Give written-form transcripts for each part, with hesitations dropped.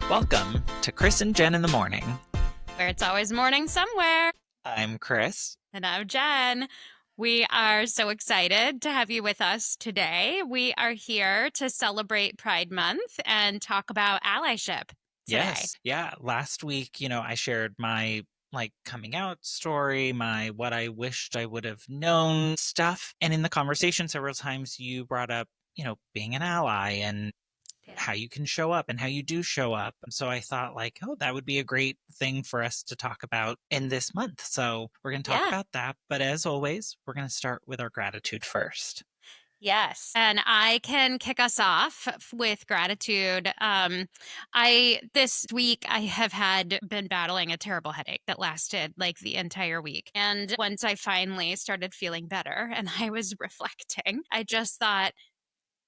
Welcome to Chris and Jen in the Morning. Where it's always morning somewhere. I'm Chris. And I'm Jen. We are so excited to have you with us today. We are here to celebrate Pride Month and talk about allyship today. Yes. Yeah. Last week, I shared my coming out story, my what I wished I would have known stuff. And in the conversation, several times you brought up, being an ally and how you can show up and how you do show up. So I thought that would be a great thing for us to talk about in this month. So we're going to talk about that. But as always, we're going to start with our gratitude first. Yes. And I can kick us off with gratitude. This week I have been battling a terrible headache that lasted like the entire week. And once I finally started feeling better and I was reflecting, I just thought,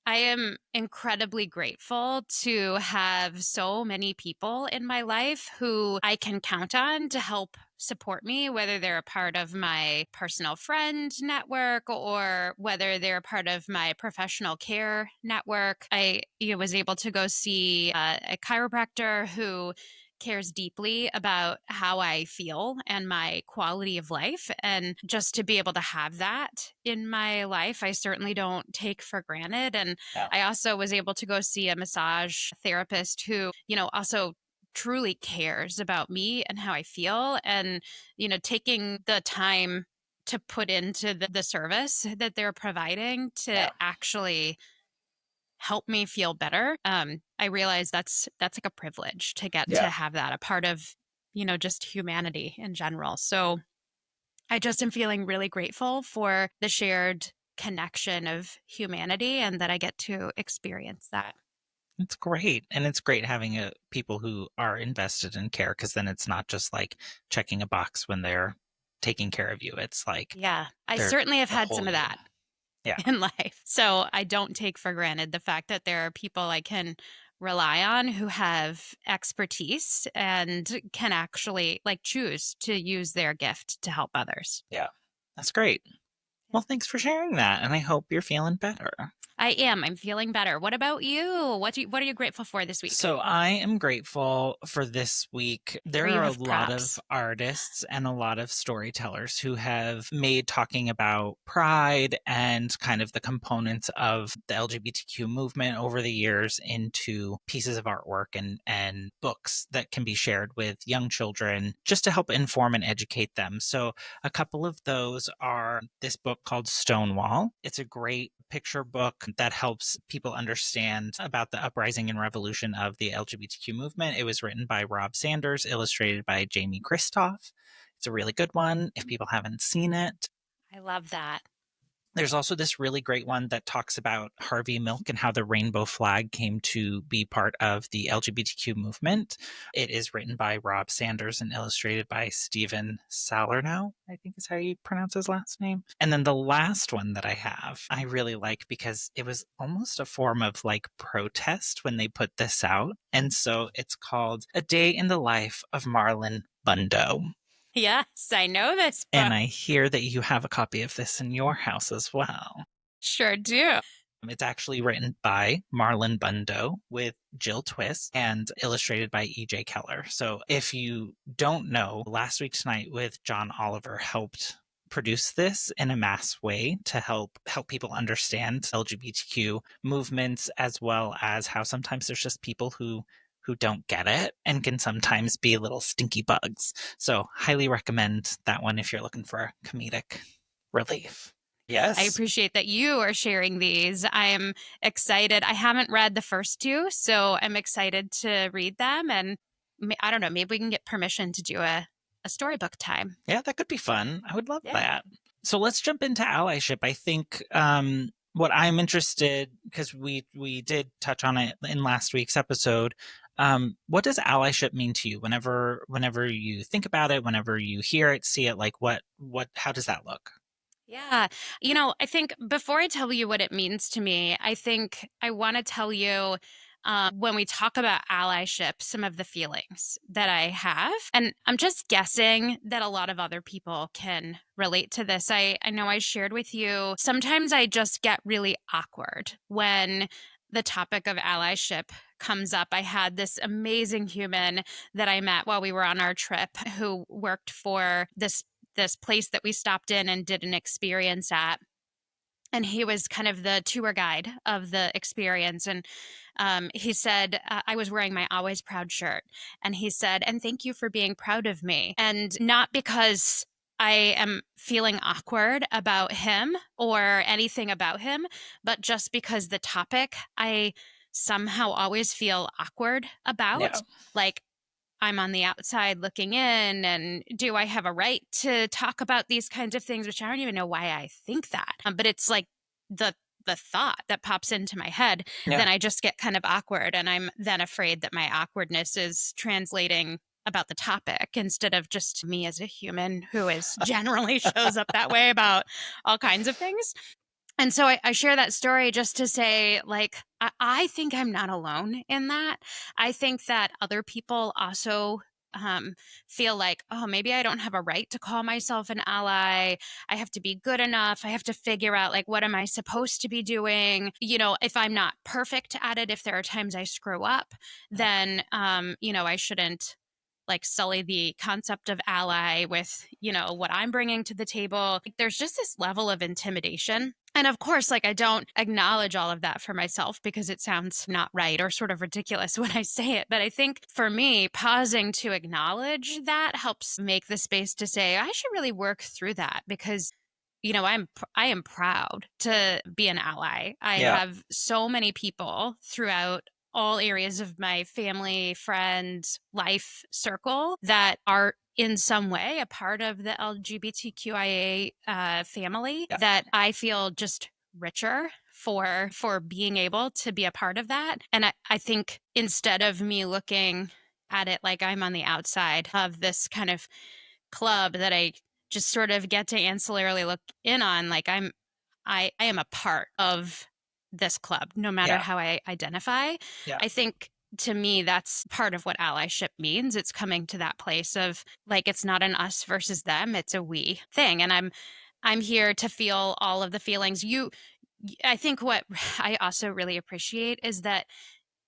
I am incredibly grateful to have so many people in my life who I can count on to help support me, whether they're a part of my personal friend network or whether they're a part of my professional care network. I was able to go see a chiropractor who cares deeply about how I feel and my quality of life. And just to be able to have that in my life, I certainly don't take for granted. And I also was able to go see a massage therapist who, also truly cares about me and how I feel. And, taking the time to put into the service that they're providing to actually help me feel better. I realize that's like a privilege to get to have that a part of, just humanity in general. So I just am feeling really grateful for the shared connection of humanity and that I get to experience that. It's great. And it's great having people who are invested in care, because then it's not just like checking a box when they're taking care of you. It's like, I certainly have had some of that in life. So I don't take for granted the fact that there are people I can rely on who have expertise and can actually choose to use their gift to help others. Yeah, that's great. Well, thanks for sharing that. And I hope you're feeling better. I am. I'm feeling better. What about you? What are you grateful for this week? So I am grateful for this week. There are a lot of artists and a lot of storytellers who have made talking about pride and kind of the components of the LGBTQ movement over the years into pieces of artwork and books that can be shared with young children just to help inform and educate them. So a couple of those are this book called Stonewall. It's a great picture book that helps people understand about the uprising and revolution of the LGBTQ movement. It was written by Rob Sanders, illustrated by Jamie Kristoff. It's a really good one if people haven't seen it. I love that. There's also this really great one that talks about Harvey Milk and how the rainbow flag came to be part of the LGBTQ movement. It is written by Rob Sanders and illustrated by Stephen Salerno, I think is how you pronounce his last name. And then the last one that I have, I really like because it was almost a form of protest when they put this out. And so it's called A Day in the Life of Marlon Bundo. Yes, I know this book. And I hear that you have a copy of this in your house as well. Sure do. It's actually written by Marlon Bundo with Jill Twiss and illustrated by E.J. Keller. So if you don't know, Last Week Tonight with John Oliver helped produce this in a mass way to help people understand LGBTQ movements, as well as how sometimes there's just people who don't get it and can sometimes be little stinky bugs. So highly recommend that one if you're looking for comedic relief. Yes. I appreciate that you are sharing these. I'm excited. I haven't read the first two, so I'm excited to read them. And I don't know, maybe we can get permission to do a storybook time. Yeah, that could be fun. I would love that. So let's jump into allyship. I think what I'm interested, because we did touch on it in last week's episode, what does allyship mean to you whenever you think about it, whenever you hear it, see it, how does that look? Yeah. I think before I tell you what it means to me, I think I want to tell you when we talk about allyship, some of the feelings that I have. And I'm just guessing that a lot of other people can relate to this. I know I shared with you, sometimes I just get really awkward when the topic of allyship comes up, I had this amazing human that I met while we were on our trip who worked for this place that we stopped in and did an experience at. And he was kind of the tour guide of the experience. And he said, I was wearing my Always Proud shirt. And he said, and thank you for being proud of me. And not because I am feeling awkward about him or anything about him, but just because the topic I somehow always feel awkward Yeah. about. Like, I'm on the outside looking in, and do I have a right to talk about these kinds of things, which I don't even know why I think that. But it's like the the thought that pops into my head, Yeah. then I just get kind of awkward, and I'm then afraid that my awkwardness is translating about the topic instead of just me as a human who is generally shows up that way about all kinds of things. And so I share that story just to say, like, I think I'm not alone in that. I think that other people also um, feel like, oh, maybe I don't have a right to call myself an ally. I have to be good enough. I have to figure out, like, what am I supposed to be doing? You know, if I'm not perfect at it, if there are times I screw up, then, I shouldn't like sully the concept of ally with, what I'm bringing to the table. Like, there's just this level of intimidation. And of course, like, I don't acknowledge all of that for myself because it sounds not right or sort of ridiculous when I say it. But I think for me, pausing to acknowledge that helps make the space to say, I should really work through that because I am proud to be an ally. I Yeah. have so many people throughout all areas of my family, friends, life circle that are in some way a part of the LGBTQIA family Yeah. that I feel just richer for being able to be a part of that. And I think instead of me looking at it like I'm on the outside of this kind of club that I just sort of get to ancillarily look in on, like I am a part of this club, no matter Yeah. how I identify. Yeah. I think to me, that's part of what allyship means. It's coming to that place of like, it's not an us versus them, it's a we thing. And I'm here to feel all of the feelings. I think what I also really appreciate is that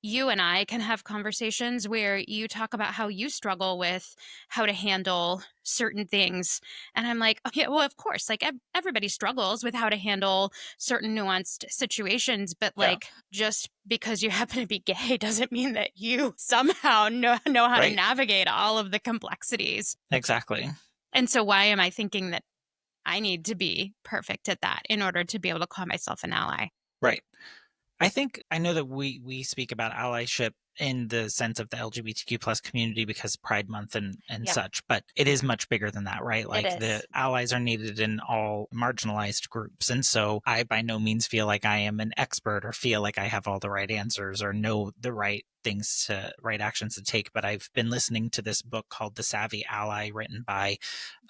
you and I can have conversations where you talk about how you struggle with how to handle certain things. And I'm like, oh, yeah, well, of course, like everybody struggles with how to handle certain nuanced situations. But Yeah. like, just because you happen to be gay doesn't mean that you somehow know how to Right. navigate all of the complexities. Exactly. And so, why am I thinking that I need to be perfect at that in order to be able to call myself an ally? Right. I know that we speak about allyship in the sense of the LGBTQ plus community because Pride Month and Yeah, such, but it is much bigger than that, right? it Like the is. allies are needed in all marginalized groups. And so I by no means feel like I am an expert or feel like I have all the right answers or know the right actions to take. But I've been listening to this book called The Savvy Ally, written by,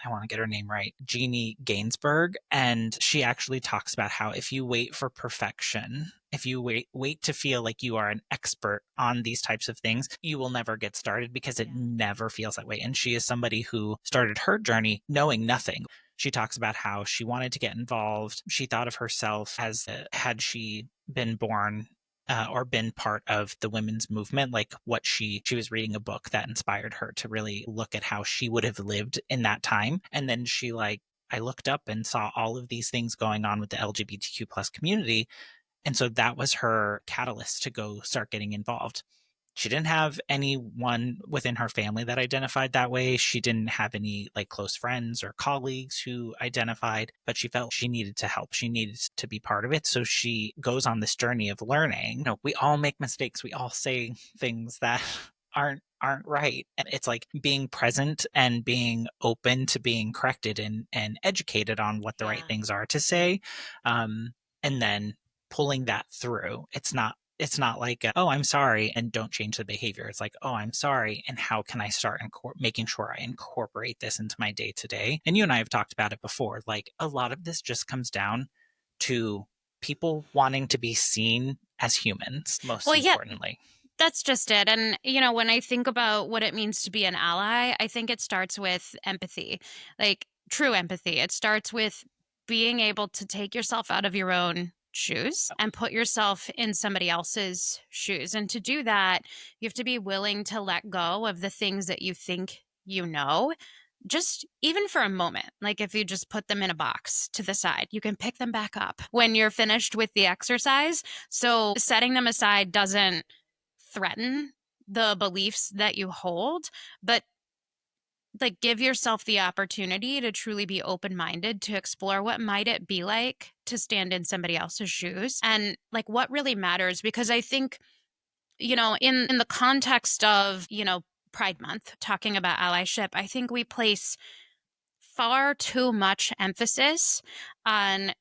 I want to get her name right, Jeannie Gainsbourg. And she actually talks about how if you wait for perfection, if you wait to feel like you are an expert on these types of things, you will never get started because it Yeah. never feels that way. And she is somebody who started her journey knowing nothing. She talks about how she wanted to get involved. She thought of herself as had she been born or been part of the women's movement, like what she was reading a book that inspired her to really look at how she would have lived in that time. And then I looked up and saw all of these things going on with the LGBTQ plus community. And so that was her catalyst to go start getting involved. She didn't have anyone within her family that identified that way. She didn't have any like close friends or colleagues who identified, but she felt she needed to help. She needed to be part of it. So she goes on this journey of learning. We all make mistakes. We all say things that aren't right. And it's like being present and being open to being corrected and educated on what the right Yeah. things are to say. And then pulling that through. It's not like, oh, I'm sorry, and don't change the behavior. It's like, oh, I'm sorry, and how can I start making sure I incorporate this into my day to day? And you and I have talked about it before. Like a lot of this just comes down to people wanting to be seen as humans, most Well, yeah, importantly. that's just it. And, when I think about what it means to be an ally, I think it starts with empathy, like true empathy. It starts with being able to take yourself out of your own shoes and put yourself in somebody else's shoes. And to do that, you have to be willing to let go of the things that you think you know, just even for a moment. Like if you just put them in a box to the side, you can pick them back up when you're finished with the exercise. So setting them aside doesn't threaten the beliefs that you hold, but like give yourself the opportunity to truly be open-minded to explore what might it be like to stand in somebody else's shoes and like what really matters. Because I think, in the context of, Pride Month, talking about allyship, I think we place far too much emphasis on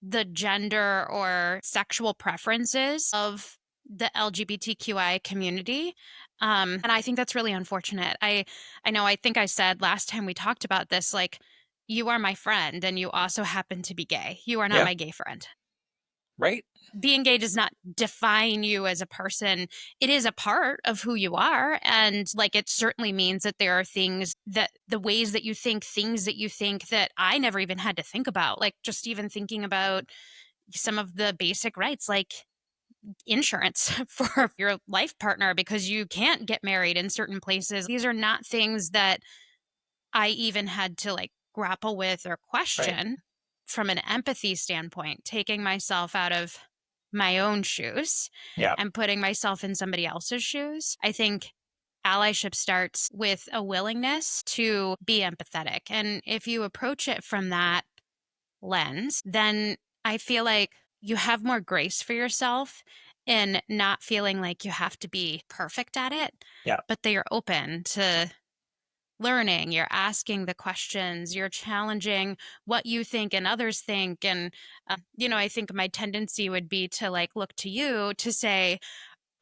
the gender or sexual preferences of the LGBTQIA community. And I think that's really unfortunate. I know, I think I said last time we talked about this, like, you are my friend and you also happen to be gay. You are not Yeah. my gay friend. Right. Being gay does not define you as a person. It is a part of who you are. And like, it certainly means that there are things that the ways that you think, things that you think that I never even had to think about, like just even thinking about some of the basic rights, like insurance for your life partner, because you can't get married in certain places. These are not things that I even had to like grapple with or Right. question from an empathy standpoint, taking myself out of my own shoes Yeah. and putting myself in somebody else's shoes. I think allyship starts with a willingness to be empathetic. And if you approach it from that lens, then I feel like you have more grace for yourself in not feeling like you have to be perfect at it, Yeah. but that you're open to learning, you're asking the questions, you're challenging what you think and others think. And, I think my tendency would be to like look to you to say,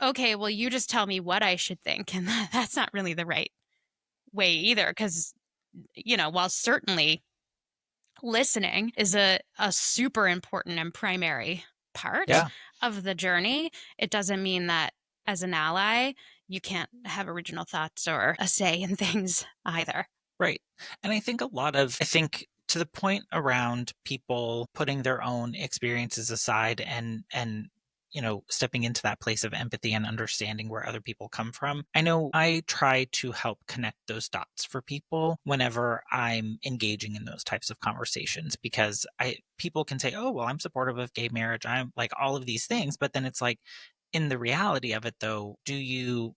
okay, well, you just tell me what I should think. And that's not really the right way either. Because, while certainly listening is a super important and primary part Yeah. of the journey, it doesn't mean that as an ally, you can't have original thoughts or a say in things either. Right. And I think to the point around people putting their own experiences aside and stepping into that place of empathy and understanding where other people come from. I know I try to help connect those dots for people whenever I'm engaging in those types of conversations, because I people can say, "Oh, well, I'm supportive of gay marriage. I'm like all of these things," but then it's like, in the reality of it though, do you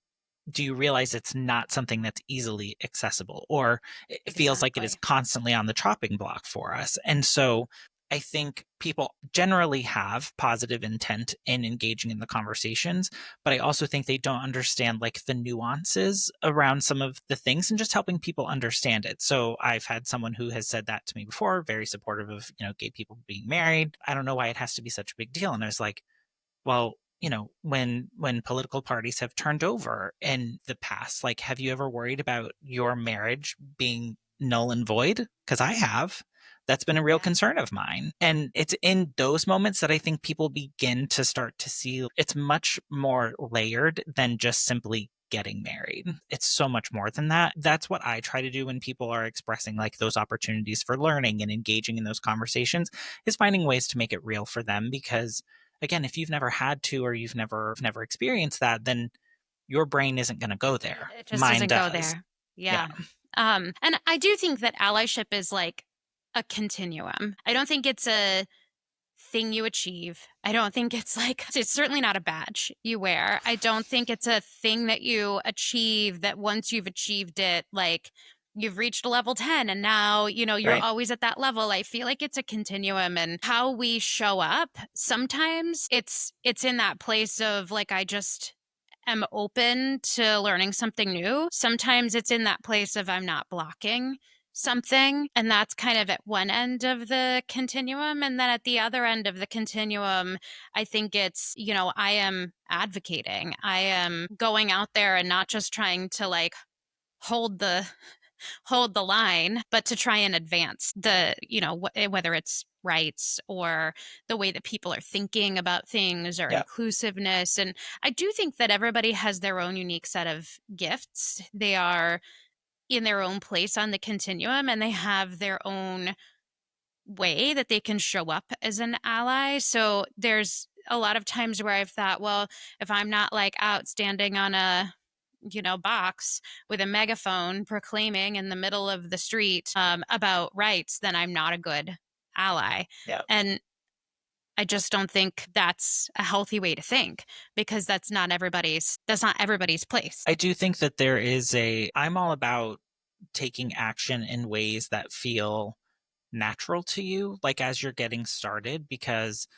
realize it's not something that's easily accessible, or it feels like it is Exactly. constantly on the chopping block for us? And so I think people generally have positive intent in engaging in the conversations, but I also think they don't understand like the nuances around some of the things and just helping people understand it. So I've had someone who has said that to me before, very supportive of, gay people being married. I don't know why it has to be such a big deal. And I was like, well, when political parties have turned over in the past, like, have you ever worried about your marriage being null and void? Because I have. That's been a real Yeah. concern of mine. And it's in those moments that I think people begin to start to see it's much more layered than just simply getting married. It's so much more than that. That's what I try to do when people are expressing like those opportunities for learning and engaging in those conversations, is finding ways to make it real for them. Because again, if you've never had to, or you've never experienced that, then your brain isn't going to go there. It just Mine doesn't go does. there. Yeah. Yeah. And I do think that allyship is like a continuum. I don't think it's a thing you achieve. I don't think it's like, it's certainly not a badge you wear. I don't think it's a thing that you achieve that once you've achieved it, like you've reached a level 10 and now, you're Right. always at that level. I feel like it's a continuum, and how we show up, sometimes it's in that place of like, I just am open to learning something new. Sometimes it's in that place of I'm not blocking something. And that's kind of at one end of the continuum. And then at the other end of the continuum, I think it's, I am advocating. I am going out there and not just trying to like hold the hold the line, but to try and advance the, whether it's rights or the way that people are thinking about things or Yeah. inclusiveness. And I do think that everybody has their own unique set of gifts. They are in their own place on the continuum and they have their own way that they can show up as an ally. So there's a lot of times where I've thought, well, if I'm not like out standing on a box with a megaphone proclaiming in the middle of the street about rights, then I'm not a good ally. Yeah. And I just don't think that's a healthy way to think, because that's not everybody's place. I do think that I'm all about taking action in ways that feel natural to you, like as you're getting started, because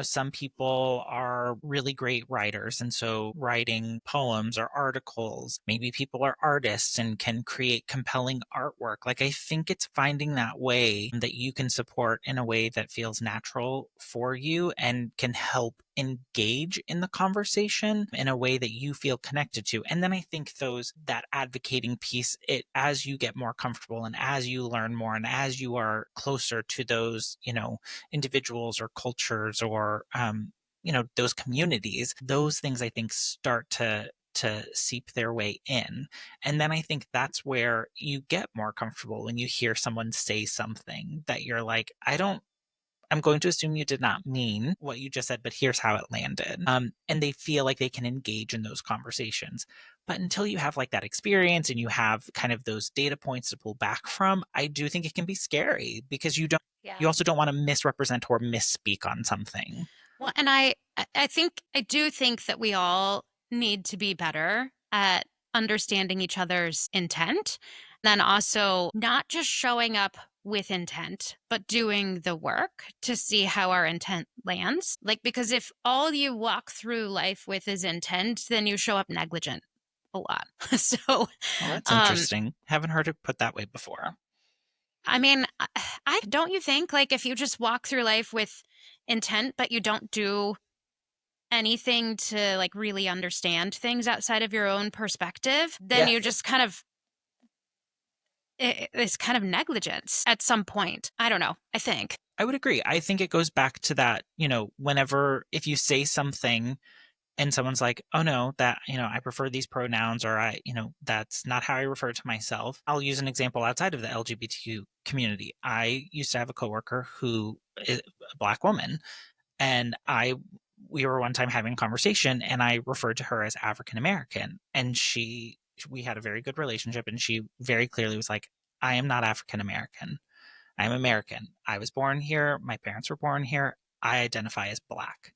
some people are really great writers, and so writing poems or articles, maybe people are artists and can create compelling artwork. Like, I think it's finding that way that you can support in a way that feels natural for you and can help engage in the conversation in a way that you feel connected to. And then I think that advocating piece, it as you get more comfortable and as you learn more and as you are closer to those individuals or cultures or those communities, those things I think start to seep their way in. And then I think that's where you get more comfortable when you hear someone say something that you're like, I'm going to assume you did not mean what you just said, but here's how it landed. And they feel like they can engage in those conversations. But until you have like that experience and you have kind of those data points to pull back from, I do think it can be scary because you Yeah. also don't want to misrepresent or misspeak on something. Well, and I do think that we all need to be better at understanding each other's intent. Then also not just showing up with intent, but doing the work to see how our intent lands. Like, because if all you walk through life with is intent, then you show up negligent a lot. So, Well, that's um, interesting. Haven't heard it put that way before. I mean, I don't you think like if you just walk through life with intent, but you don't do anything to like really understand things outside of your own perspective, then Yeah. you just kind of it's kind of negligence at some point. I don't know. I think. I would agree. I think it goes back to that, whenever if you say something and someone's like, oh no, that, I prefer these pronouns, or that's not how I refer to myself. I'll use an example outside of the LGBTQ community. I used to have a coworker who is a Black woman, and we were one time having a conversation and I referred to her as African American, and we had a very good relationship, and she very clearly was like, I am not African American. I'm American. I was born here. My parents were born here. I identify as Black.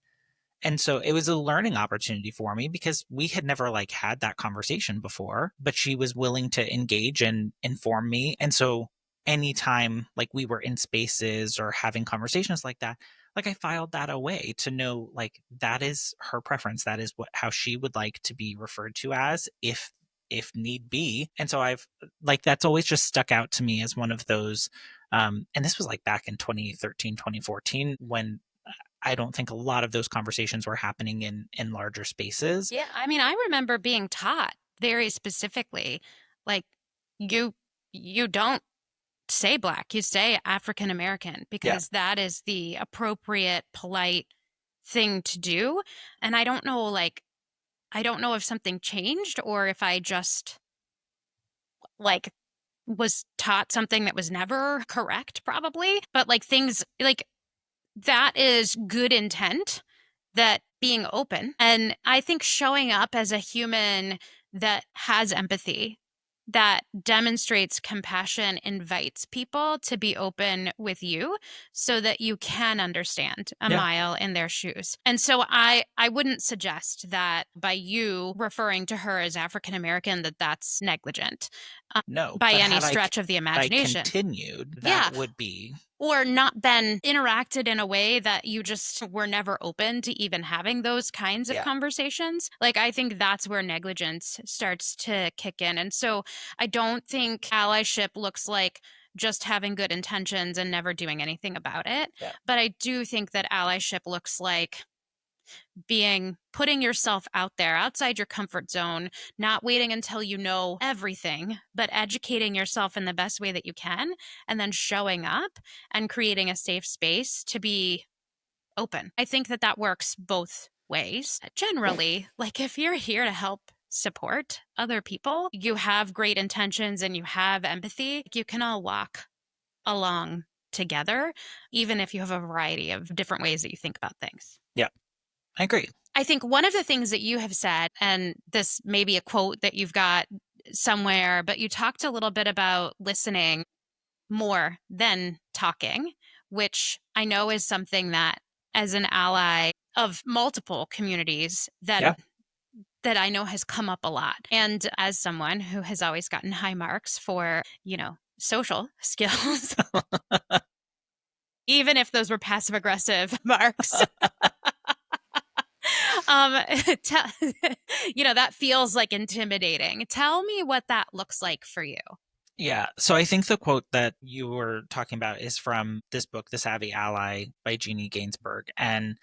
And so it was a learning opportunity for me because we had never like had that conversation before, but she was willing to engage and inform me. And so anytime like we were in spaces or having conversations like that, like I filed that away to know like that is her preference. That is how she would like to be referred to as if need be. And so I've like that's always just stuck out to me as one of those and this was like back in 2013, 2014 when I don't think a lot of those conversations were happening in larger spaces. Yeah, I mean, I remember being taught very specifically, like you you don't say Black, you say African American, Yeah. because that is the appropriate, polite thing to do. And I don't know if something changed or if I just like was taught something that was never correct, probably. But like things like that is good intent, that being open. And I think showing up as a human that has empathy, that demonstrates compassion, invites people to be open with you so that you can understand a Yeah. mile in their shoes. And so I wouldn't suggest that by you referring to her as African American that that's negligent No, by but any stretch of the had I imagination. continued, Yeah, that would be or not been interacted in a way that you just were never open to even having those kinds of yeah. conversations. Like, I think that's where negligence starts to kick in. And so I don't think allyship looks like just having good intentions and never doing anything about it. Yeah. But I do think that allyship looks like putting yourself out there outside your comfort zone, not waiting until you know everything, but educating yourself in the best way that you can, and then showing up and creating a safe space to be open. I think that that works both ways. Generally, like if you're here to help support other people, you have great intentions and you have empathy, you can all walk along together, even if you have a variety of different ways that you think about things. Yeah, I agree. I think one of the things that you have said, and this may be a quote that you've got somewhere, but you talked a little bit about listening more than talking, which I know is something that, as an ally of multiple communities, Yeah. that I know has come up a lot. And as someone who has always gotten high marks for, social skills, even if those were passive aggressive marks, um, that feels like intimidating. Tell me what that looks like for you. Yeah. So I think the quote that you were talking about is from this book, The Savvy Ally by Jeannie Gainsbourg. And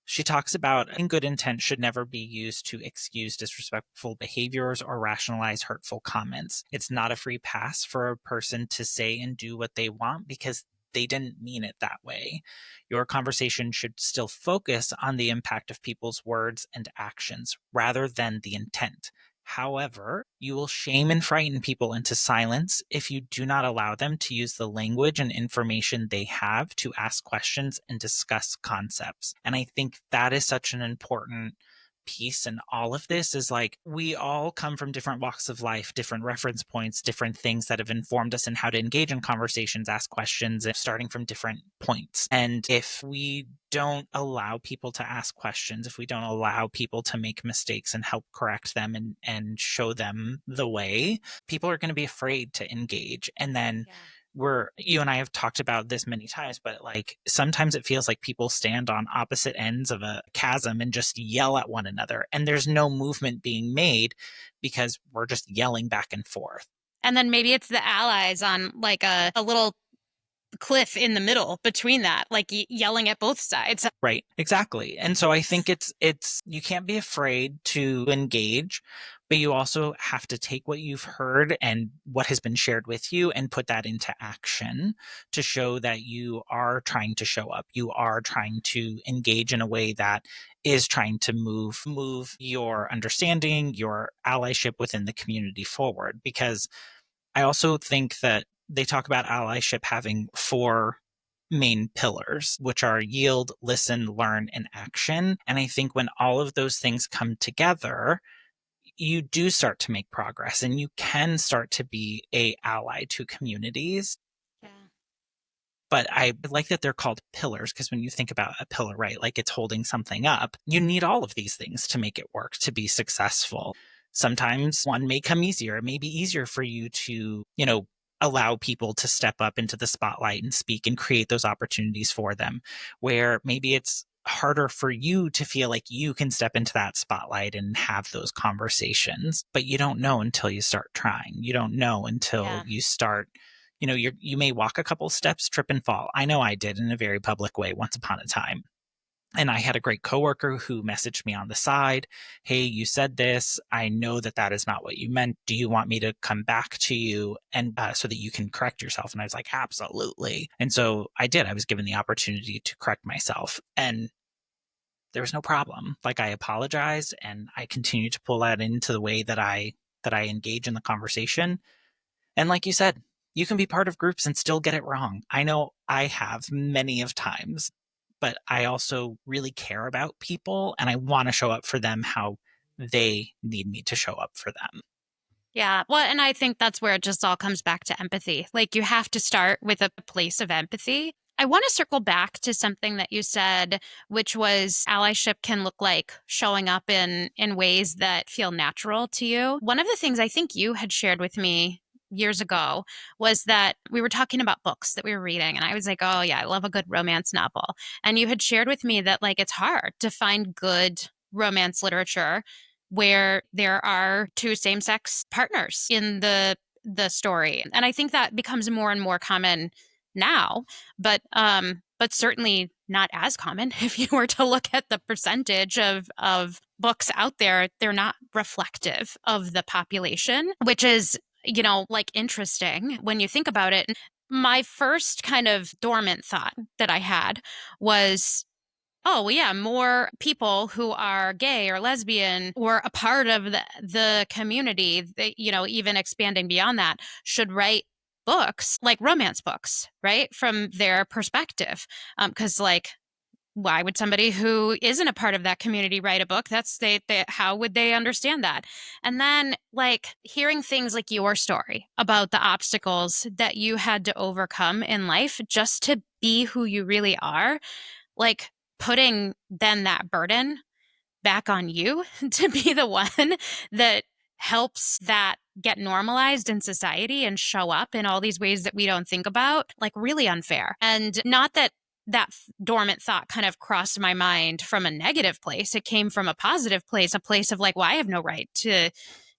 she talks about in good intent should never be used to excuse disrespectful behaviors or rationalize hurtful comments. It's not a free pass for a person to say and do what they want because they didn't mean it that way. Your conversation should still focus on the impact of people's words and actions rather than the intent. However, you will shame and frighten people into silence if you do not allow them to use the language and information they have to ask questions and discuss concepts. And I think that is such an important piece in all of this is like we all come from different walks of life, different reference points, different things that have informed us in how to engage in conversations, ask questions, starting from different points. And if we don't allow people to ask questions, if we don't allow people to make mistakes and help correct them and show them the way, people are going to be afraid to engage. And then you and I have talked about this many times, but like sometimes it feels like people stand on opposite ends of a chasm and just yell at one another. And there's no movement being made because we're just yelling back and forth. And then maybe it's the allies on like a little cliff in the middle between that, like yelling at both sides. Right. Exactly. And so I think it's you can't be afraid to engage, but you also have to take what you've heard and what has been shared with you and put that into action to show that you are trying to show up. You are trying to engage in a way that is trying to move your understanding, your allyship within the community forward. Because I also think that they talk about allyship having 4 main pillars, which are yield, listen, learn, and action. And I think when all of those things come together, you do start to make progress and you can start to be a ally to communities. Yeah. But I like that they're called pillars because when you think about a pillar, right, like it's holding something up, you need all of these things to make it work, to be successful. Sometimes one may come easier. It may be easier for you to, allow people to step up into the spotlight and speak and create those opportunities for them, where maybe it's harder for you to feel like you can step into that spotlight and have those conversations. But you don't know until you start trying. You don't know until you start you may walk a couple steps, trip and fall. I know I did in a very public way once upon a time. And I had a great coworker who messaged me on the side, "Hey, you said this. I know that that is not what you meant. Do you want me to come back to you and so that you can correct yourself?" And I was like, "Absolutely." And so I did. I was given the opportunity to correct myself, and there was no problem. Like I apologized, and I continue to pull that into the way that I engage in the conversation. And like you said, you can be part of groups and still get it wrong. I know I have many of times, but I also really care about people and I want to show up for them how they need me to show up for them. Yeah. Well, and I think that's where it just all comes back to empathy. Like you have to start with a place of empathy. I want to circle back to something that you said, which was allyship can look like showing up in ways that feel natural to you. One of the things I think you had shared with me years ago was that we were talking about books that we were reading and I was like, "Oh yeah, I love a good romance novel." And you had shared with me that like it's hard to find good romance literature where there are 2 same-sex partners in the story. And I think that becomes more and more common now, but certainly not as common. If you were to look at the percentage of books out there, they're not reflective of the population, which is, like interesting when you think about it. My first kind of dormant thought that I had was, oh, well, yeah, more people who are gay or lesbian or a part of the community, even expanding beyond that, should write books, like romance books, right? From their perspective. Because like, why would somebody who isn't a part of that community write a book? How would they understand that? And then like hearing things like your story about the obstacles that you had to overcome in life just to be who you really are, like putting then that burden back on you to be the one that helps that get normalized in society and show up in all these ways that we don't think about, like really unfair. And not that that dormant thought kind of crossed my mind from a negative place. It came from a positive place, a place of like, well, I have no right to,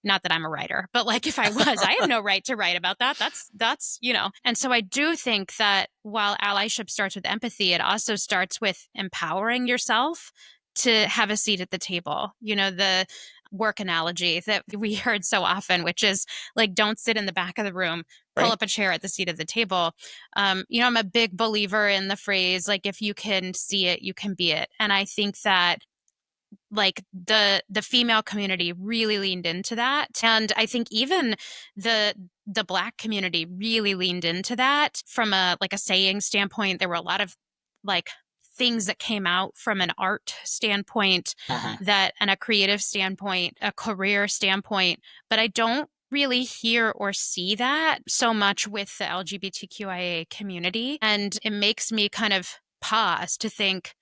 not that I'm a writer, but like if I was, I have no right to write about that. That's, you know. And so I do think that while allyship starts with empathy, it also starts with empowering yourself to have a seat at the table. You know, the work analogy that we heard so often, which is like, don't sit in the back of the room, pull Right. up a chair at the seat of the table. You know, I'm a big believer in the phrase, like, if you can see it, you can be it. And I think that like the female community really leaned into that, and I think even the Black community really leaned into that from a like a saying standpoint. There were a lot of like things that came out from an art standpoint, that and a creative standpoint, a career standpoint, but I don't really hear or see that so much with the LGBTQIA community, and it makes me kind of pause to think,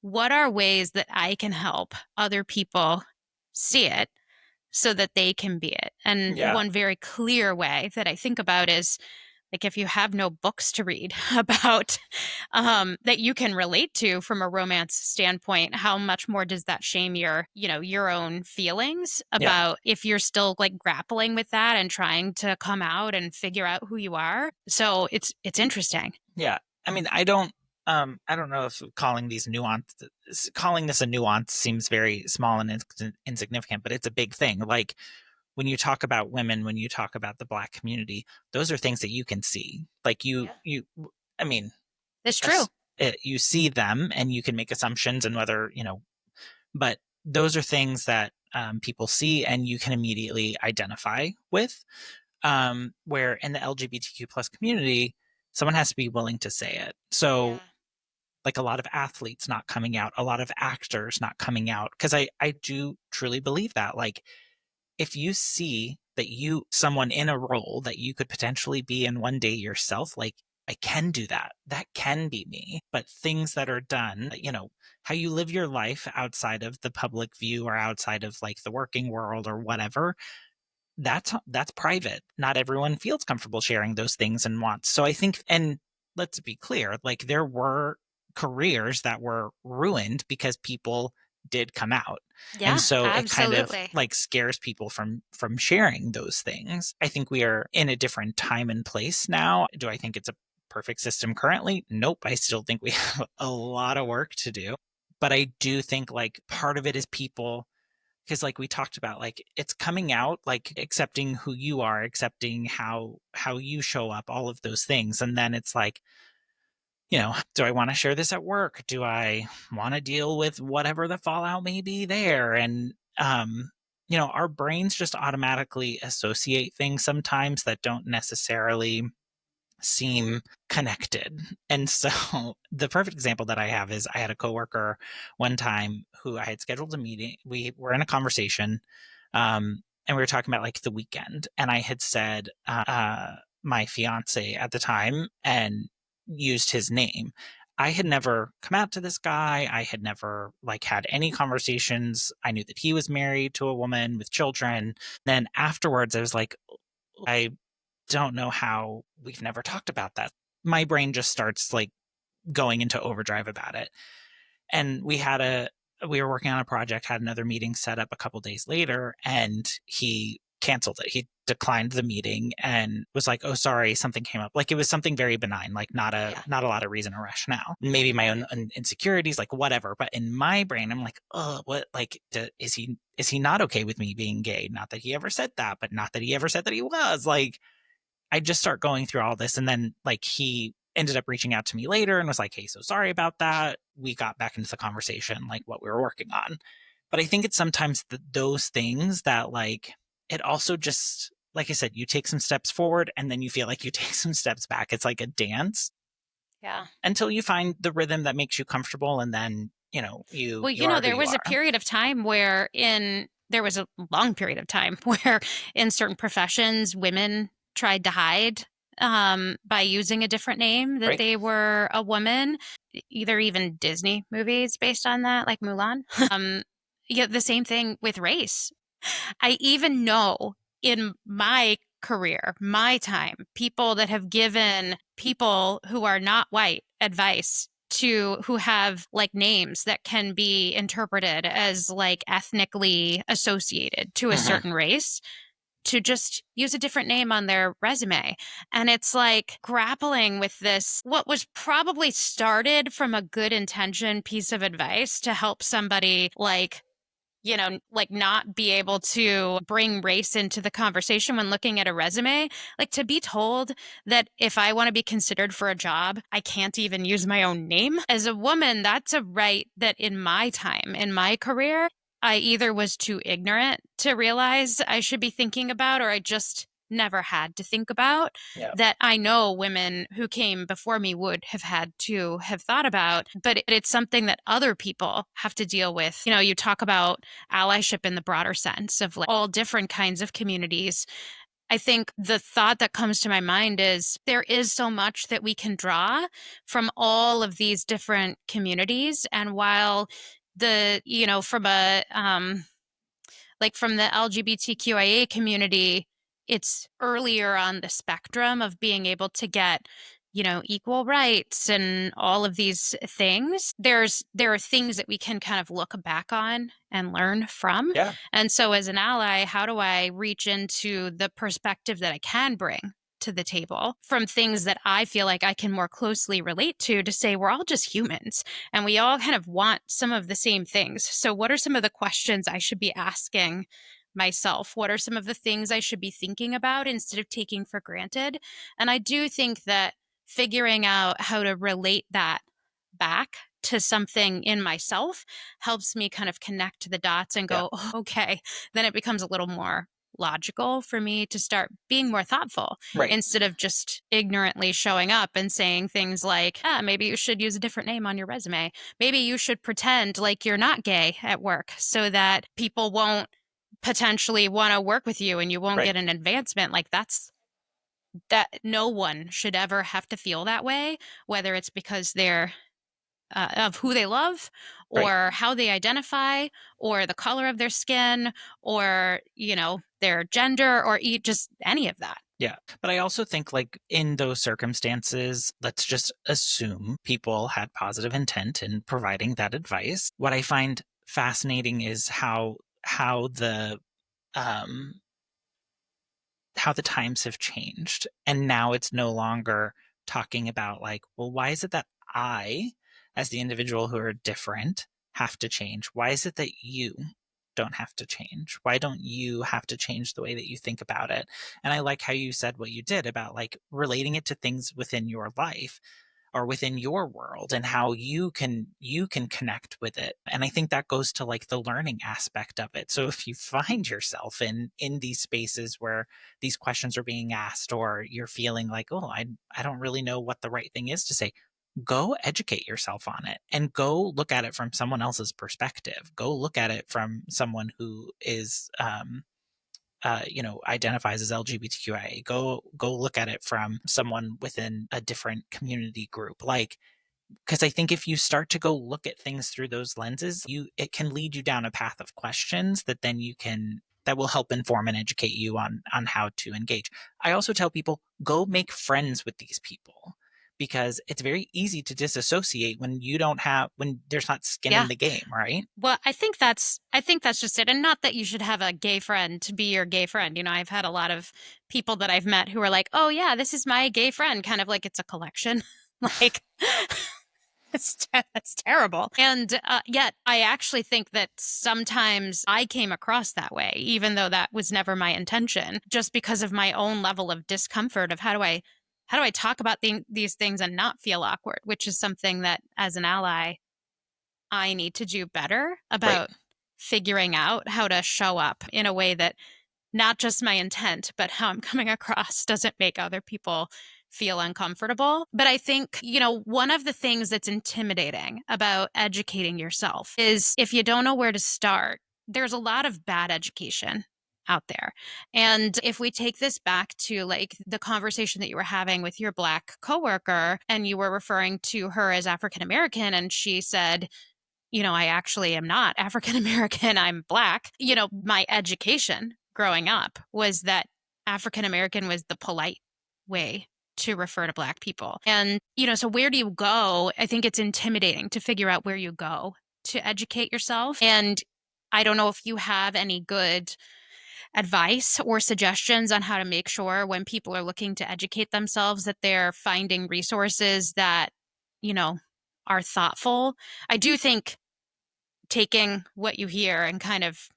what are ways that I can help other people see it so that they can be it? And Yeah. one very clear way that I think about is like, if you have no books to read about that you can relate to from a romance standpoint, how much more does that shame your, you know, your own feelings Yeah. about if you're still like grappling with that and trying to come out and figure out who you are? So it's interesting. Yeah. I mean, I don't know if calling this a nuance seems very small and insignificant, but it's a big thing. Like when you talk about women, when you talk about the Black community, those are things that you can see. Like I mean, It's true. yes, you see them and you can make assumptions and whether, but those are things that people see and you can immediately identify with. Where in the LGBTQ plus community, someone has to be willing to say it. So Yeah. like a lot of athletes not coming out, a lot of actors not coming out, because I do truly believe that. Like if you see that someone in a role that you could potentially be in one day yourself, like I can do that. That can be me. But things that are done, how you live your life outside of the public view or outside of like the working world or whatever, that's private. Not everyone feels comfortable sharing those things and wants. So I think, and let's be clear, like there were careers that were ruined because people did come out. And Yeah, so it kind of absolutely. like scares people from sharing those things. I think we are in a different time and place now. Do I think it's a perfect system currently? Nope. I still think we have a lot of work to do. But I do think like part of it is people, because like we talked about, like it's coming out, like accepting who you are, accepting how you show up, all of those things. And then it's like, do I want to share this at work? Do I want to deal with whatever the fallout may be there? And our brains just automatically associate things sometimes that don't necessarily seem connected. And so the perfect example that I have is I had a coworker one time who I had scheduled a meeting. We were in a conversation, and we were talking about like the weekend. And I had said my fiance at the time and used his name. I had never come out to this guy. I had never like had any conversations. I knew that he was married to a woman with children. Then afterwards, I was like, I don't know how we've never talked about that. My brain just starts like going into overdrive about it. And we were working on a project, had another meeting set up a couple days later, and he canceled it. He declined the meeting and was like, "Oh, sorry, something came up." Like it was something very benign, like Yeah. not a lot of reason or rationale. Maybe my own insecurities, like whatever. But in my brain, I'm like, "Oh, what? Like, is he not okay with me being gay? Not that he ever said that, but not that he ever said that he was." Like, I just start going through all this. And then like he ended up reaching out to me later and was like, "Hey, so sorry about that." We got back into the conversation, like what we were working on. But I think it's sometimes those things that like, it also just like I said, you take some steps forward and then you feel like you take some steps back. It's like a dance. Yeah. Until you find the rhythm that makes you comfortable, and then, Well, you are who there you was a are. period of time where there was a long period of time where in certain professions, women tried to hide by using a different name that Right. they were a woman, either even Disney movies based on that, like Mulan. Yeah, the same thing with race. I even know in my career, my time, people that have given people who are not white advice to who have like names that can be interpreted as like ethnically associated to a Mhm. certain race to just use a different name on their resume. And it's like grappling with this, what was probably started from a good intention piece of advice to help somebody like like not be able to bring race into the conversation when looking at a resume. Like to be told that if I want to be considered for a job, I can't even use my own name. As a woman, that's a right that in my time, in my career, I either was too ignorant to realize I should be thinking about, or I just never had to think about Yeah. that I know women who came before me would have had to have thought about, but it's something that other people have to deal with. You talk about allyship in the broader sense of like all different kinds of communities. I think the thought that comes to my mind is there is so much that we can draw from all of these different communities. And while from a like from the LGBTQIA community, it's earlier on the spectrum of being able to get, equal rights and all of these things. There are things that we can kind of look back on and learn from. Yeah. And so as an ally, how do I reach into the perspective that I can bring to the table from things that I feel like I can more closely relate to say we're all just humans and we all kind of want some of the same things. So, what are some of the questions I should be asking myself? What are some of the things I should be thinking about instead of taking for granted? And I do think that figuring out how to relate that back to something in myself helps me kind of connect the dots and Yeah. go, oh, okay, then it becomes a little more logical for me to start being more thoughtful Right. instead of just ignorantly showing up and saying things like, maybe you should use a different name on your resume. Maybe you should pretend like you're not gay at work so that people won't potentially want to work with you and you won't Right. get an advancement. Like that no one should ever have to feel that way, whether it's because they're of who they love Right. or how they identify or the color of their skin or, their gender or just any of that. Yeah. But I also think, like, in those circumstances, let's just assume people had positive intent in providing that advice. What I find fascinating is how the um how the times have changed. And now it's no longer talking about, like, well, why is it that I, as the individual who are different, have to change? Why is it that you don't have to change? Why don't you have to change the way that you think about it? And I like how you said what you did about, like, relating it to things within your life or within your world, and how you can connect with it. And I think that goes to, like, the learning aspect of it. So if you find yourself in these spaces where these questions are being asked, or you're feeling like, oh, I don't really know what the right thing is to say, go educate yourself on it and go look at it from someone else's perspective. Go look at it from someone who is identifies as LGBTQIA. Go look at it from someone within a different community group. Like, because I think if you start to go look at things through those lenses, it can lead you down a path of questions that then that will help inform and educate you on how to engage. I also tell people, go make friends with these people, because it's very easy to disassociate when there's not skin in Yeah. the game, right? Well, I think that's just it. And not that you should have a gay friend to be your gay friend. I've had a lot of people that I've met who are like, "Oh yeah, this is my gay friend," kind of like it's a collection. Like that's terrible. And yet I actually think that sometimes I came across that way, even though that was never my intention, just because of my own level of discomfort of how do I talk about these things and not feel awkward, which is something that as an ally I need to do better Right. about figuring out how to show up in a way that not just my intent, but how I'm coming across doesn't make other people feel uncomfortable. But I think, one of the things that's intimidating about educating yourself is if you don't know where to start, there's a lot of bad education out there. And if we take this back to like the conversation that you were having with your Black coworker, and you were referring to her as African American, and she said, I actually am not African American, I'm Black. My education growing up was that African American was the polite way to refer to Black people. And, so where do you go? I think it's intimidating to figure out where you go to educate yourself. And I don't know if you have any good advice or suggestions on how to make sure when people are looking to educate themselves that they're finding resources that, you know, are thoughtful. I do think taking what you hear and kind of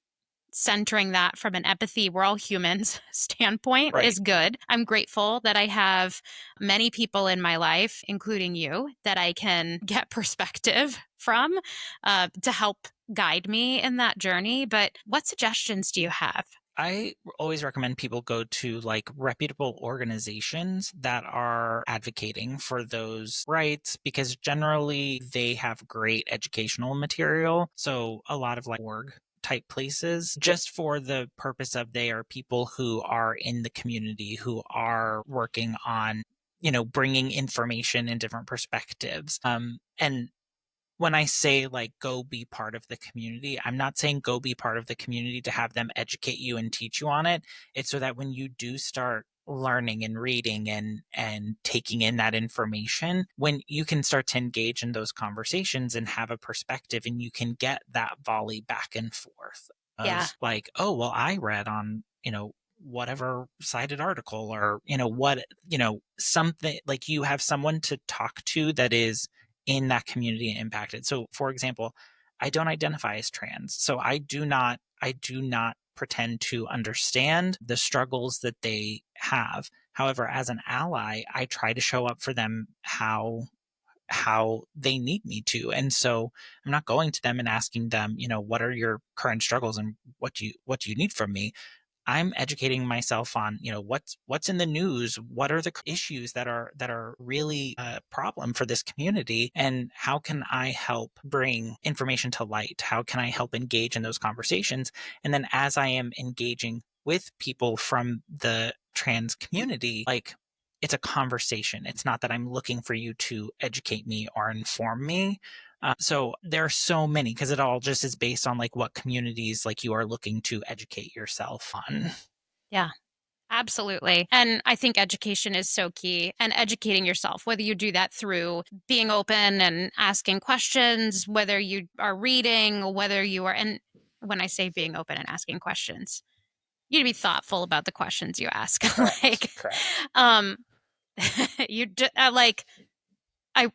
centering that from an empathy, we're all humans standpoint Right. is good. I'm grateful that I have many people in my life, including you, that I can get perspective from to help guide me in that journey. But what suggestions do you have? I always recommend people go to like reputable organizations that are advocating for those rights because generally they have great educational material. So a lot of like org type places just for the purpose of they are people who are in the community who are working on bringing information and different perspectives. And when I say like go be part of the community, I'm not saying go be part of the community to have them educate you and teach you on it. It's so that when you do start learning and reading and taking in that information, when you can start to engage in those conversations and have a perspective and you can get that volley back and forth Yeah. of like, oh, well, I read on, whatever cited article or, something like you have someone to talk to that is in that community and impacted. So for example, I don't identify as trans. So I do not pretend to understand the struggles that they have. However, as an ally, I try to show up for them how they need me to. And so I'm not going to them and asking them, what are your current struggles and what do you need from me? I'm educating myself on, what's in the news, what are the issues that are really a problem for this community, and how can I help bring information to light? How can I help engage in those conversations? And then as I am engaging with people from the trans community, like it's a conversation. It's not that I'm looking for you to educate me or inform me. So there are so many because it all just is based on like what communities like you are looking to educate yourself on. Yeah. Absolutely. And I think education is so key and educating yourself, whether you do that through being open and asking questions, whether you are reading, whether you are, and when I say being open and asking questions, you need to be thoughtful about the questions you ask. Correct. like, Correct. um, like, I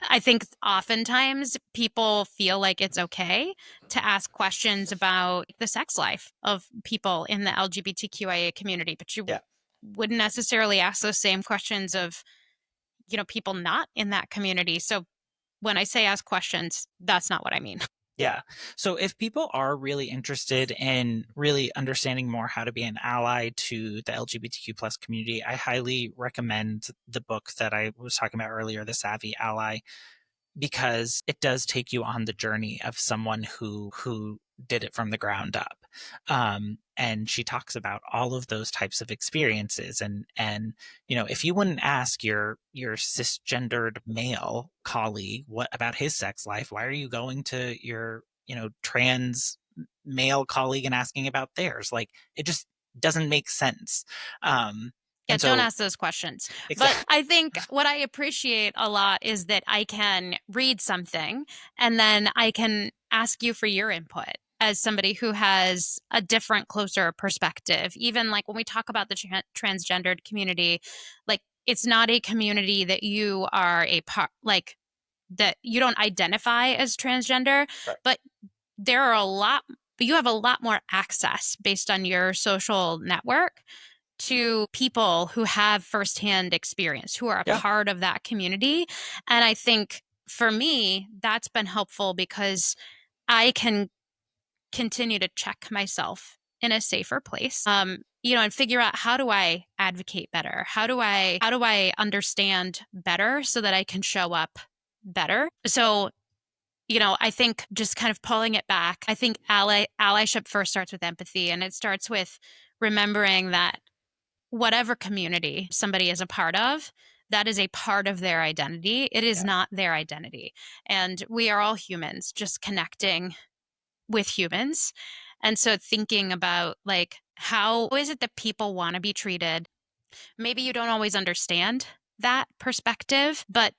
I think oftentimes people feel like it's okay to ask questions about the sex life of people in the LGBTQIA community, but you Yeah. wouldn't necessarily ask those same questions of, people not in that community. So when I say ask questions, that's not what I mean. Yeah. So if people are really interested in really understanding more how to be an ally to the LGBTQ plus community, I highly recommend the book that I was talking about earlier, The Savvy Ally, because it does take you on the journey of someone who did it from the ground up. And she talks about all of those types of experiences and if you wouldn't ask your cisgendered male colleague what about his sex life, why are you going to your trans male colleague and asking about theirs? Like it just doesn't make sense. um Yeah, and don't so ask those questions. But exactly. I think what I appreciate a lot is that I can read something and then I can ask you for your input as somebody who has a different, closer perspective. Even like when we talk about the transgendered community, like it's not a community that you are a part, like that you don't identify as transgender, but there are a lot, you have a lot more access based on your social network to people who have firsthand experience, who are a Yeah. part of that community. And I think for me, that's been helpful because I can continue to check myself in a safer place. And figure out, how do I advocate better? How do I understand better so that I can show up better? So, I think just kind of pulling it back, I think allyship first starts with empathy, and it starts with remembering that whatever community somebody is a part of, that is a part of their identity. It is Yeah, not their identity. And we are all humans, just connecting with humans. And so thinking about, like, how is it that people want to be treated? Maybe you don't always understand that perspective, but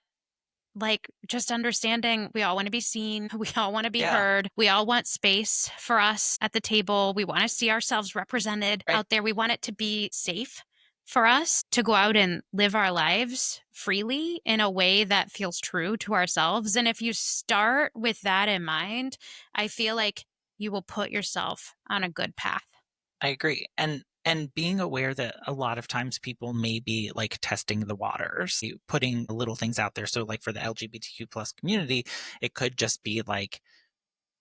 like, just understanding, we all want to be seen, we all want to be yeah, heard, we all want space for us at the table, we want to see ourselves represented right. out there, we want it to be safe for us to go out and live our lives freely in a way that feels true to ourselves. And if you start with that in mind, I feel like you will put yourself on a good path. I agree. And being aware that a lot of times people may be like testing the waters, putting little things out there. So like for the LGBTQ plus community, it could just be like,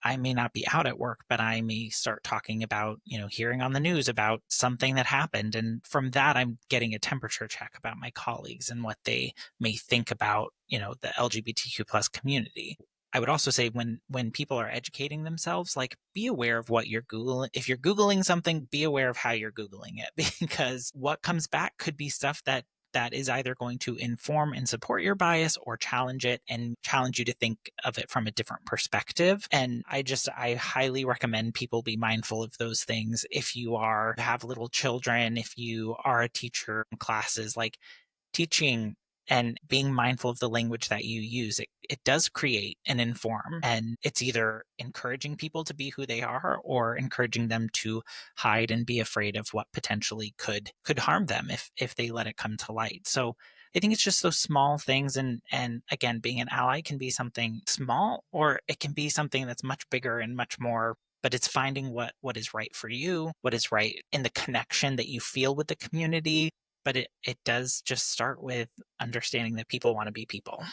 I may not be out at work, but I may start talking about, hearing on the news about something that happened. And from that, I'm getting a temperature check about my colleagues and what they may think about, the LGBTQ plus community. I would also say when people are educating themselves, like be aware of what you're Googling. If you're Googling something, be aware of how you're Googling it because what comes back could be stuff that is either going to inform and support your bias or challenge it and challenge you to think of it from a different perspective. And I highly recommend people be mindful of those things. If you have little children, if you are a teacher in classes, like teaching and being mindful of the language that you use, it does create and inform. And it's either encouraging people to be who they are or encouraging them to hide and be afraid of what potentially could harm them if they let it come to light. So I think it's just those small things. And again, being an ally can be something small or it can be something that's much bigger and much more, but it's finding what is right for you, what is right in the connection that you feel with the community. But it does just start with understanding that people want to be people.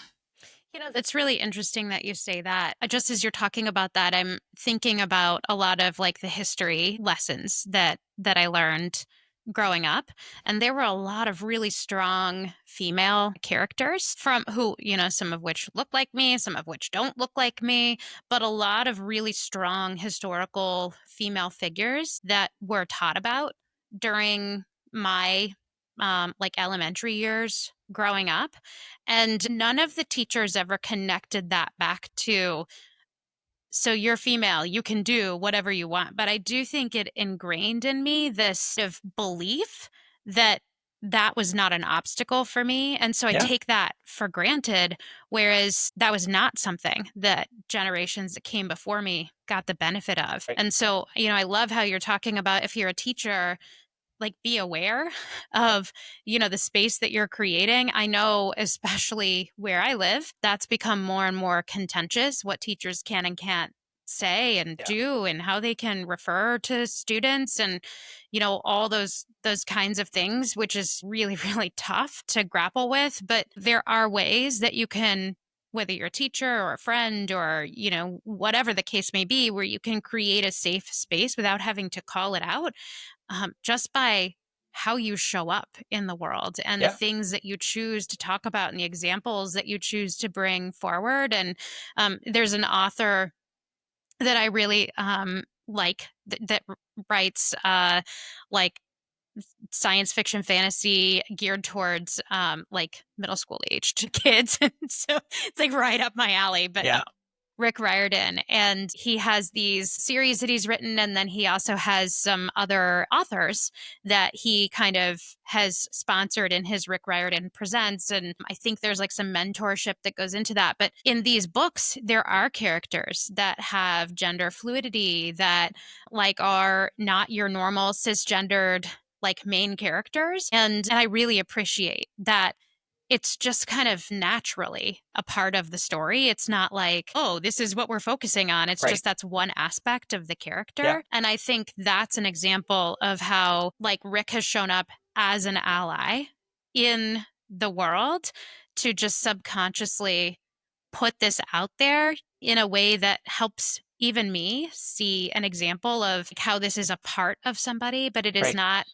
That's really interesting that you say that. Just as you're talking about that, I'm thinking about a lot of like the history lessons that I learned growing up, and there were a lot of really strong female characters from who, some of which look like me, some of which don't look like me, but a lot of really strong historical female figures that were taught about during my like elementary years growing up. And none of the teachers ever connected that back to, so you're female, you can do whatever you want. But I do think it ingrained in me this sort of belief that that was not an obstacle for me. And so I Yeah. take that for granted, whereas that was not something that generations that came before me got the benefit of. Right. And so, I love how you're talking about, if you're a teacher, like, be aware of, the space that you're creating. I know, especially where I live, that's become more and more contentious, what teachers can and can't say and Yeah. do, and how they can refer to students, and all those kinds of things, which is really really tough to grapple with. But there are ways that you can, whether you're a teacher or a friend or whatever the case may be, where you can create a safe space without having to call it out, just by how you show up in the world and the Yeah. things that you choose to talk about and the examples that you choose to bring forward. And there's an author that I really like that writes like science fiction fantasy geared towards like middle school aged kids. So it's like right up my alley. But Yeah. Rick Riordan, and he has these series that he's written, and then he also has some other authors that he kind of has sponsored in his Rick Riordan Presents. And I think there's like some mentorship that goes into that. But in these books, there are characters that have gender fluidity, that like are not your normal cisgendered like main characters. And I really appreciate that it's just kind of naturally a part of the story. It's not like, oh, this is what we're focusing on. It's Right. just that's one aspect of the Yeah. character. And I think that's an example of how, like, Rick has shown up as an ally in the world to just subconsciously put this out there in a way that helps even me see an example of how this is a part of somebody, but it is Right. not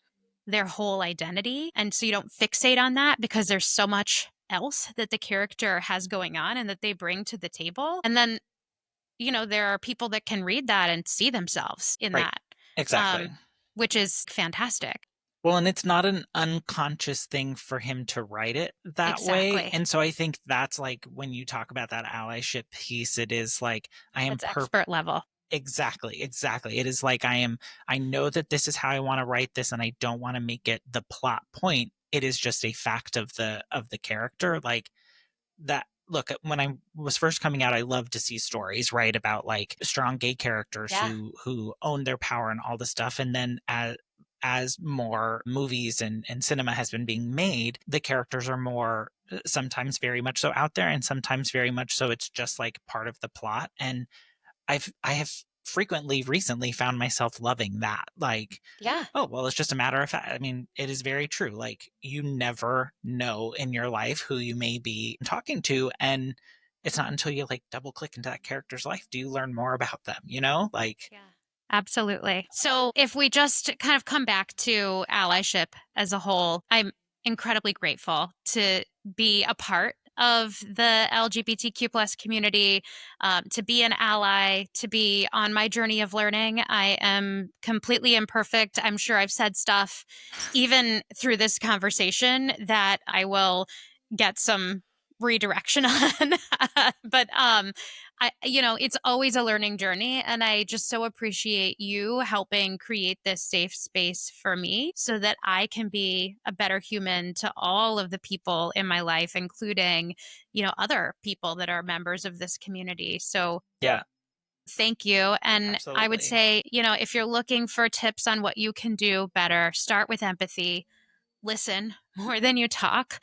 their whole identity. And so you don't fixate on that because there's so much else that the character has going on and that they bring to the table. And then, there are people that can read that and see themselves in Right. that, Exactly. um, which is fantastic. Well, and it's not an unconscious thing for him to write it that way. Exactly. And so I think that's like when you talk about that allyship piece, it is like I am That's expert level. exactly, exactly. It is like I know that this is how I want to write this and I don't want to make it the plot point. It is just a fact of the character. Like that look, when I was first coming out, I loved to see stories, right, about like strong gay characters Yeah. who own their power and all this stuff. And then as more movies and cinema has been being made, the characters are more sometimes very much so out there and sometimes very much so it's just like part of the plot. And I have frequently recently found myself loving that. Like, Yeah. oh, well, it's just a matter of fact. I mean, it is very true. Like, you never know in your life who you may be talking to. And it's not until you like double click into that character's life do you learn more about them, you know? Like, Yeah. Absolutely. So, if we just kind of come back to allyship as a whole, I'm incredibly grateful to be a part of the LGBTQ plus community, to be an ally, to be on my journey of learning. I am completely imperfect. I'm sure I've said stuff, even through this conversation, that I will get some redirection on. But it's always a learning journey. And I just so appreciate you helping create this safe space for me so that I can be a better human to all of the people in my life, including, other people that are members of this community. So yeah, thank you. And I would absolutely. say, if you're looking for tips on what you can do better, start with empathy, listen more than you talk,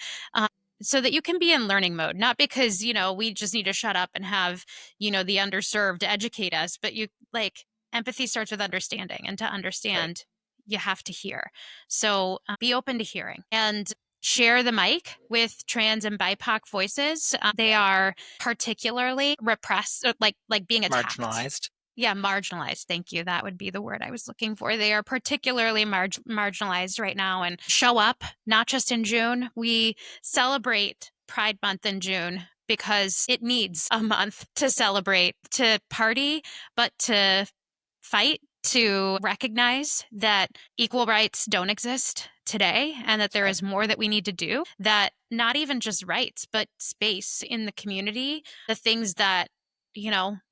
so that you can be in learning mode, not because we just need to shut up and have the underserved educate us, but you like empathy starts with understanding, and to Right. understand you have to hear. So be open to hearing and share the mic with trans and BIPOC voices. They are particularly repressed, like being attacked. Marginalized. Yeah, marginalized. Thank you. That would be the word I was looking for. They are particularly marginalized right now, and show up, not just in June. We celebrate Pride Month in June because it needs a month to celebrate, to party, but to fight, to recognize that equal rights don't exist today and that That's there right. is more that we need to do, that not even just rights, but space in the community, the things that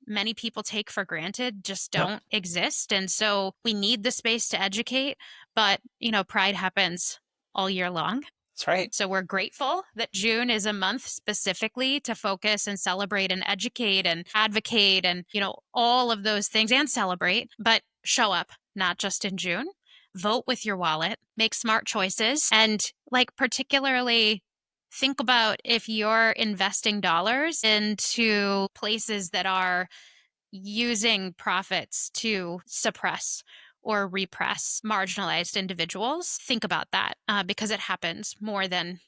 many people take for granted just Yep. don't exist. And so we need the space to educate, but Pride happens all year long. That's right. So we're grateful that June is a month specifically to focus and celebrate and educate and advocate and, all of those things, and celebrate, but show up, not just in June. Vote with your wallet, make smart choices, and like particularly think about if you're investing dollars into places that are using profits to suppress or repress marginalized individuals. Think about that, because it happens more than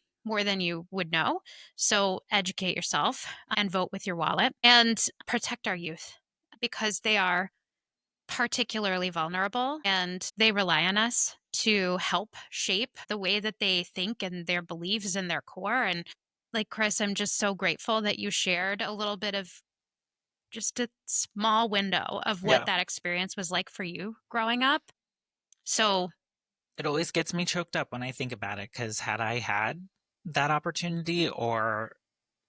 you would know. So educate yourself and vote with your wallet and protect our youth because they are particularly vulnerable and they rely on us to help shape the way that they think and their beliefs and their core. And like Chris, I'm just so grateful that you shared a little bit of just a small window of what Yeah. that experience was like for you growing up. So, It always gets me choked up when I think about it because had I had that opportunity or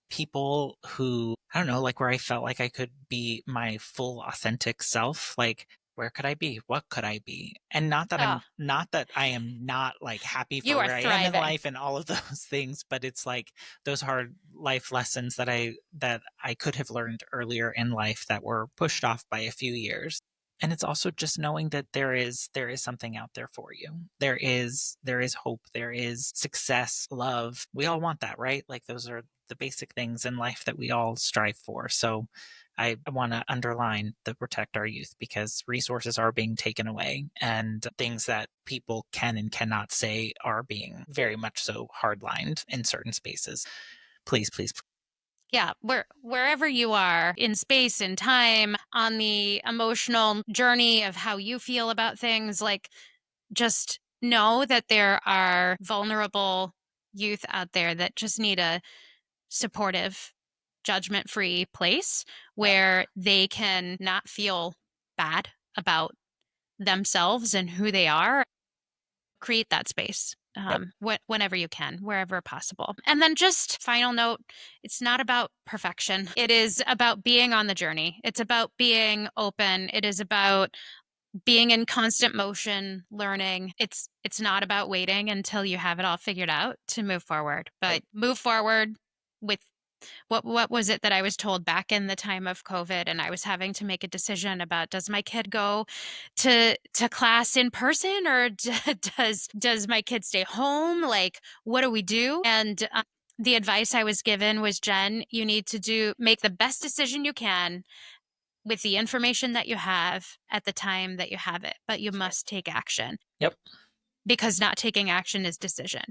people who, I don't know, like where I felt like I could be my full authentic self, like where could I be? What could I be? And oh, not that I am not like happy for you are where I am in thriving. life and all of those things, but it's like those hard life lessons that I could have learned earlier in life that were Yeah. pushed off by a few years. And it's also just knowing that there is something out there for you. There is hope, there is success, love. We all want that, right? Like those are the basic things in life that we all strive for. So I want to underline the protect our youth because resources are being taken away and things that people can and cannot say are being very much so hardlined in certain spaces. Please, please. Yeah, wherever you are in space and time, on the emotional journey of how you feel about things, like just know that there are vulnerable youth out there that just need a supportive, judgment-free place Yep. where they can not feel bad about themselves and who they are. Create that space Yep. whenever you can, wherever possible. And then just final note, it's not about perfection. It is about being on the journey. It's about being open. It is about being in constant motion, learning. It's not about waiting until you have it all figured out to move forward, but Right. move forward with what was it that I was told back in the time of COVID, and I was having to make a decision about, does my kid go to class in person, or does my kid stay home? Like, what do we do? And the advice I was given was, Jen, you need to make the best decision you can with the information that you have at the time that you have it, but you That's right. must take action, Yep. because not taking action is decision.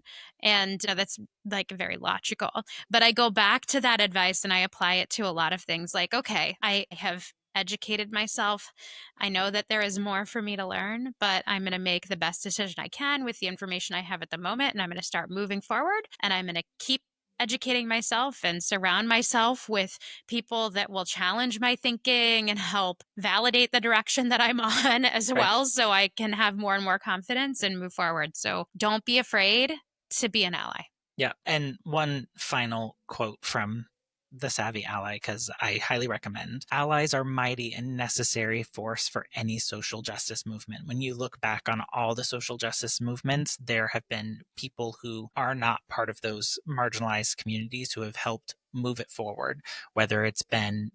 And that's like very logical. But I go back to that advice and I apply it to a lot of things. Like, okay, I have educated myself. I know that there is more for me to learn, but I'm going to make the best decision I can with the information I have at the moment. And I'm going to start moving forward, and I'm going to keep educating myself and surround myself with people that will challenge my thinking and help validate the direction that I'm on as Right. well, so I can have more and more confidence and move forward. So don't be afraid to be an ally. Yeah. And one final quote from the Savvy Ally, because I highly recommend: allies are mighty and necessary force for any social justice movement. When you look back on all the social justice movements, there have been people who are not part of those marginalized communities who have helped move it forward, whether it's been,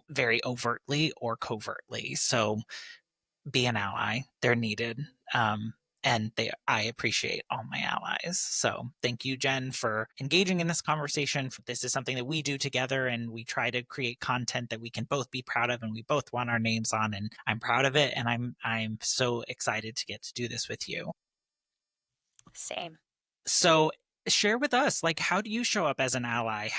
very overtly or covertly. So be an ally. They're needed. And I appreciate all my allies. So thank you, Jen, for engaging in this conversation. This is something that we do together, and we try to create content that we can both be proud of and we both want our names on. And I'm proud of it. And I'm so excited to get to do this with you. Same. So share with us, like, how do you show up as an ally?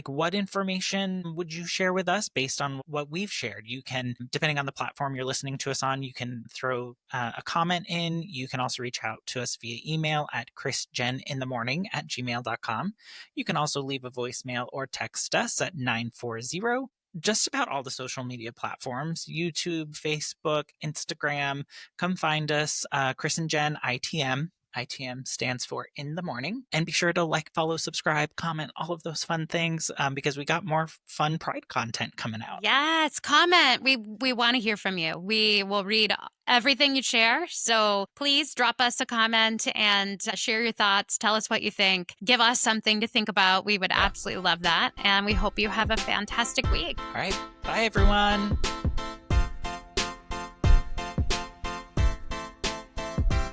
What information would you share with us based on what we've shared? You can, depending on the platform you're listening to us on, you can throw a comment in. You can also reach out to us via email at chrisjeninthemorning@gmail.com. You can also leave a voicemail or text us at 940. Just about all the social media platforms: YouTube, Facebook, Instagram. Come find us, Chris and Jen ITM. ITM stands for In the Morning. And be sure to like, follow, subscribe, comment, all of those fun things, because we got more fun Pride content coming out. Yes, comment. We want to hear from you. We will read everything you share. So please drop us a comment and share your thoughts. Tell us what you think. Give us something to think about. We would absolutely love that. And we hope you have a fantastic week. All right. Bye, everyone.